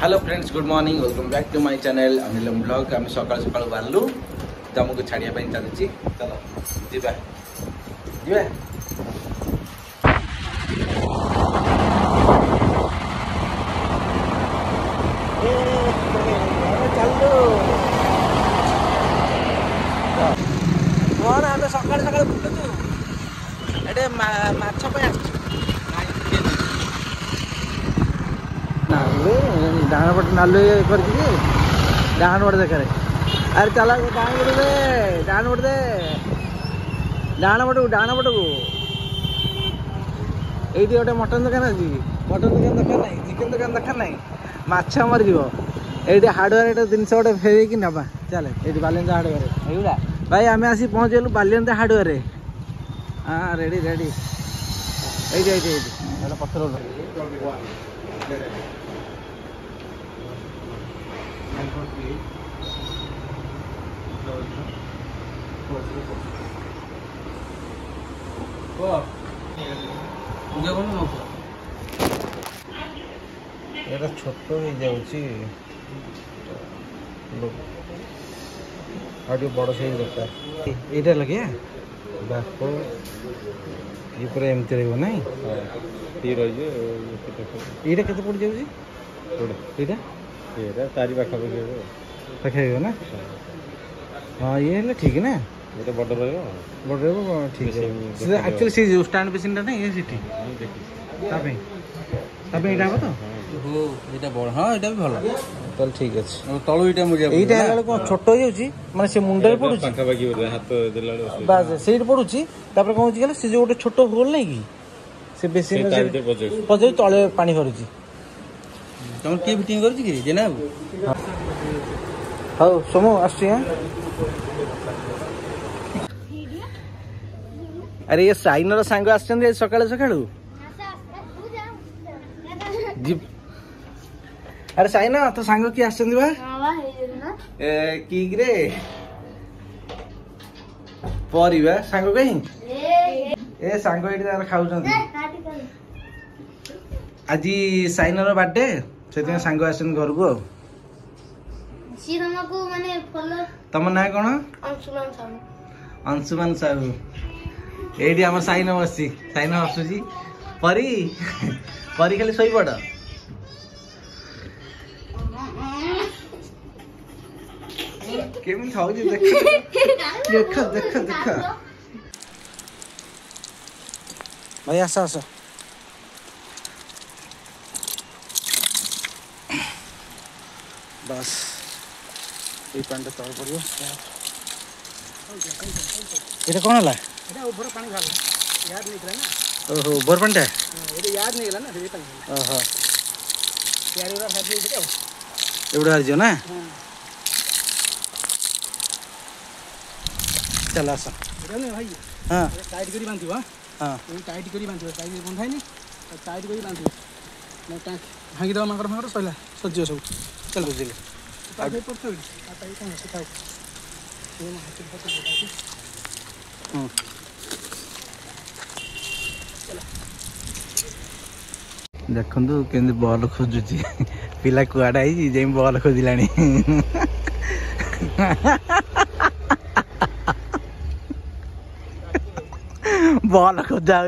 Hello friends, good morning, welcome back to my channel Anil blog. आम सकाल सकाल बाहरलु तुमको छाड़िया चलुची। चलो जीवा जीवा। कौन आम सकाल सकाल बुलुचु एटे माछ डाण पटे नालु कर डाण पटे देखे। अरे चल डाण पटे दे, डाण पटे दे, डाण पटू ये गोटे मटन दुकान अच्छी। मटन दुकान दरकार ना, चिकेन दुकान दरकार ना, माछ मर ये हार्डवेयर जिनस गोटे फेर ना। चल ये बालिंदा हार्डवेयर भाई आम आसी पहुँचलु बालिंदा हार्डवेयर। हाँ रेडी रेडी ये पत्थर এটা ছোট হয়ে যাচ্ছে আর বড় সাইজ দরকার। এটা লাগে দেখো ये पूरा एमती रही ना। ये केते पड़ जाउची एटा एटा चारि पाखा पाखे ना। हाँ ये है ठीक है ना, ये बड़ रहिबो ठीक है। एक्चुअली सी स्टैंड पेशेंट ना ये सिटी तापे तापे एटा हो तो हो एटा बड़। हां एटा भी भलो चल ठीक है। तळो एटा मुझे एटा हेला को छोटो हो जाउची माने से मुंडे पडुची पाखा बाकी हाथ देला बस सेट पडुची। तापर कोन होची से जो गोटे छोटो होल नै की से बेसिन पजे तळे पानी भरुची। तुम के फिटिंग करूची कि जनाब? हां सोमो आछी। हां अरे ये साइनर सांग आछन सकाळे सकाळू जी। अरे साइना तो सांग की आछन बा? हां बा हे ना ए की रे परिबा सांग कहीं ए सांग एठी तार खाउछन। आज साइनर बर्थडे से सांग आसन घर को। सी तुमको माने फॉलो तम ना कोन? अंशुमान साहू। अंशुमान साहू एडी हमर साइन बससी। साइन हसुजी परी परी खाली सोई पड़। केमी खाउजी देख देख देख देख भाई आसा आसा। बस ये पैंट तल पड़ो। ये कौन है? ओभर पानी भाला याद नहीं करा ना। ओहो ओभर पानी है ये याद नहीं गला ना फिर तक। ओहो यार उरा हाथ दे दे एवढा हरजो ना। चल आसा रे भाई। हां टाइट करी बांधियो। हां हां टाइट करी बांधियो। टाइट बंधाई नहीं टाइट करी बांधियो ना। टाइट भांगी दवा मांगर मांगर सइला सज्जो सब। चल बुझिले आगे पड़तो आता ही कहां से खाओ ये हाथ हाथ बताई। देखु के बॉल खोजुची पिला कुआड़ा आई बॉल खोजिला बॉल खोजा।